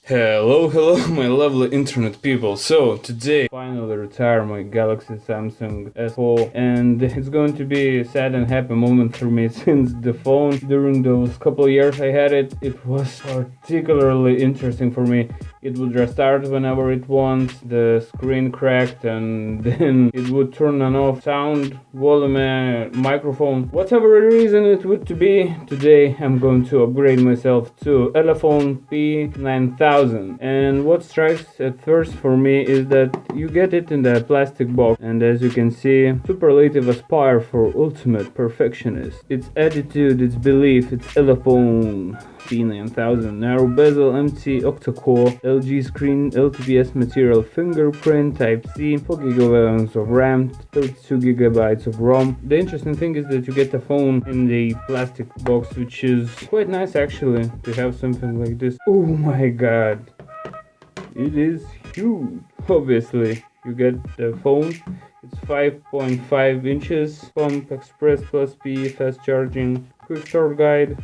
Hello, my lovely internet people. So today, finally retire my Galaxy Samsung S4, and it's going to be a sad and happy moment for me since the phone, during those couple of years I had it, it was particularly interesting for me. It would restart whenever it wants, the screen cracked, and then it would turn on off sound, volume, microphone, whatever reason it would to be. Today I'm going to upgrade myself to elephone p9000. And what strikes at first for me is that you get it in the plastic box, and as you can see, superlative aspire for ultimate perfectionist. Its attitude, its belief, its elephone p9000, narrow bezel, MT octa-core, LG screen, LTPS material, fingerprint, Type-C, 4 GB of RAM, 32 GB of ROM. The interesting thing is that you get the phone in the plastic box, which is quite nice actually, to have something like this. Oh my god, it is huge. Obviously, you get the phone. It's 5.5 inches, pump, express plus P, fast charging, quick start guide.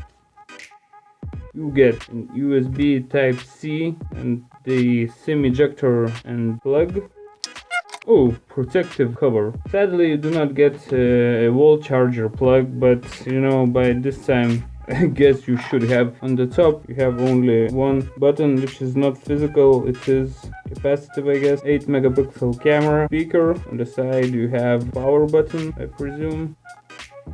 You get an USB Type-C and the SIM ejector and plug. Oh, protective cover. Sadly, you do not get a wall charger plug, but you know, by this time I guess you should have. On the top you have only one button, which is not physical, it is capacitive I guess. 8 megapixel camera, speaker. On the side you have power button, I presume.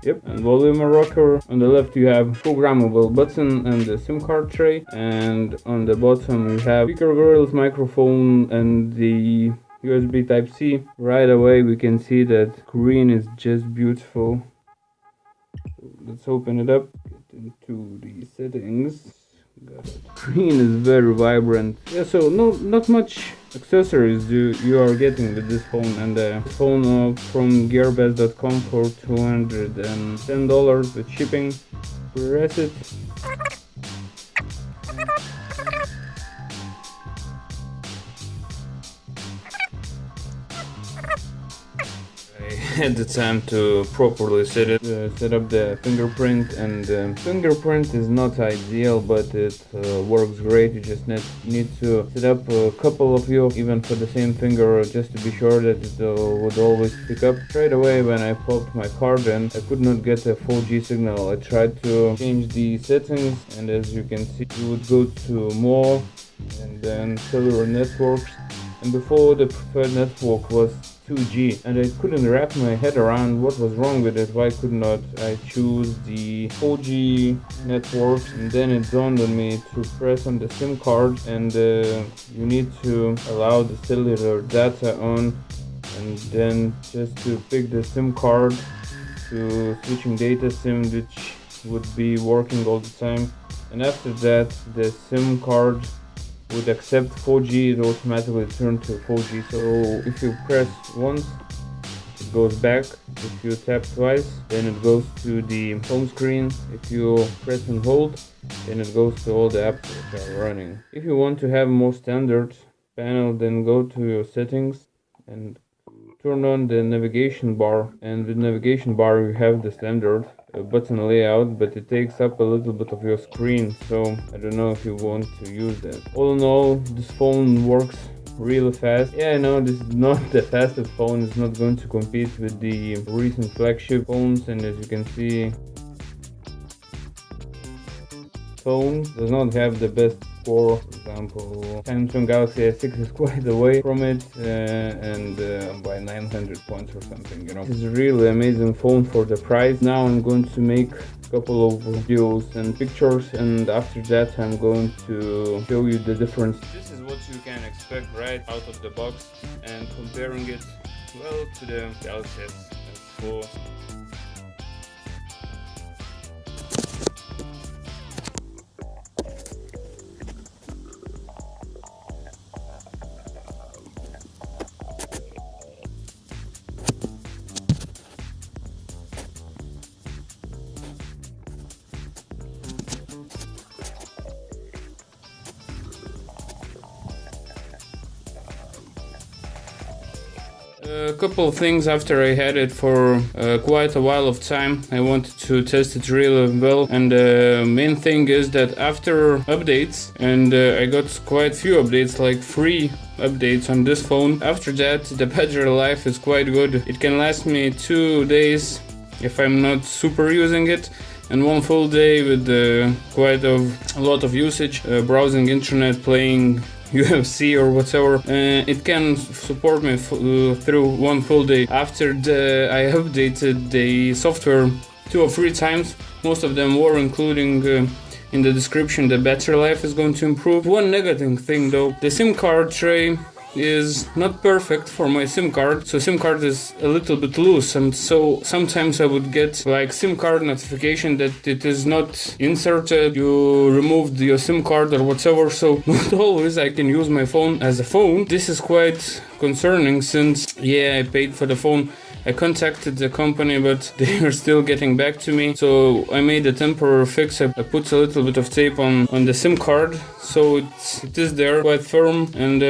Yep, and volume rocker. On the left you have programmable button and the SIM card tray, and on the bottom you have speaker grills, microphone, and the USB Type-C. Right away we can see that screen is just beautiful. Let's open it up, get into the settings. Screen is very vibrant. Yeah, so not much accessories you are getting with this phone, and the phone from gearbest.com for $210 with shipping. Press it. I had the time to properly set up the fingerprint, and fingerprint is not ideal, but it works great. You just need to set up a couple of you, even for the same finger, just to be sure that it would always pick up. Straight away when I popped my card in, I could not get a 4G signal. I tried to change the settings, and as you can see, you would go to more and then cellular networks, and before the preferred network was 2G, and I couldn't wrap my head around what was wrong with it. Why could not I choose the 4G networks? And then it dawned on me to press on the SIM card, and you need to allow the cellular data on, and then just to pick the SIM card to switching data SIM, which would be working all the time. And after that, the SIM card would accept 4G, it automatically turn to 4G. So if you press once, it goes back. If you tap twice, then it goes to the home screen. If you press and hold, then it goes to all the apps which are running. If you want to have more standard panel, then go to your settings and turn on the navigation bar, and with navigation bar you have the standard button layout, but it takes up a little bit of your screen, so I don't know if you want to use that. All in all, this phone works really fast. Yeah, I know this is not the fastest phone, it's not going to compete with the recent flagship phones, and as you can see, phone does not have the best score. For example, Samsung Galaxy S6 is quite away from it, and by 900 points or something, you know. This is a really amazing phone for the price. Now I'm going to make a couple of videos and pictures, and after that I'm going to show you the difference. This is what you can expect right out of the box, and comparing it well to the Galaxy S4. A couple of things after I had it for quite a while of time. I wanted to test it really well, and the main thing is that after updates, and I got quite few updates, like 3 updates on this phone. After that, the battery life is quite good. It can last me 2 days if I'm not super using it, and 1 full day with quite a lot of usage, browsing internet, playing UFC or whatever. It can support me through 1 full day. After I updated the software 2 or 3 times. Most of them were including in the description the battery life is going to improve. One negative thing though, the SIM card tray is not perfect for my SIM card, so SIM card is a little bit loose, and so sometimes I would get like SIM card notification that it is not inserted, you removed your SIM card or whatever, so not always I can use my phone as a phone. This is quite concerning since, yeah, I paid for the phone. I contacted the company, but they are still getting back to me. So I made a temporary fix. I put a little bit of tape on the SIM card, so it is there quite firm. And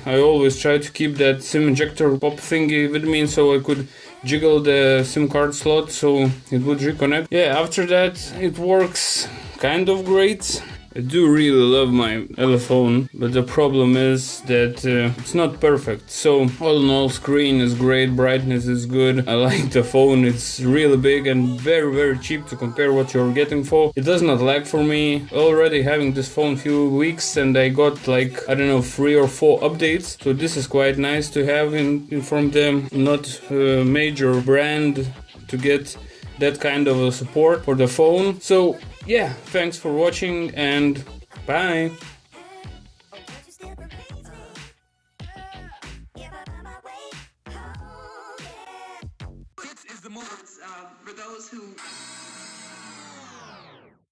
I always try to keep that SIM ejector pop thingy with me, so I could jiggle the SIM card slot so it would reconnect. Yeah, after that it works kind of great. I do really love my elephone, but the problem is that it's not perfect. So all in all, screen is great, brightness is good. I like the phone, it's really big and very cheap to compare what you're getting for. It does not lag for me. Already having this phone few weeks and I got like, I don't know, 3 or 4 updates. So this is quite nice to have in from them, not a major brand, to get that kind of a support for the phone. So yeah, thanks for watching and bye.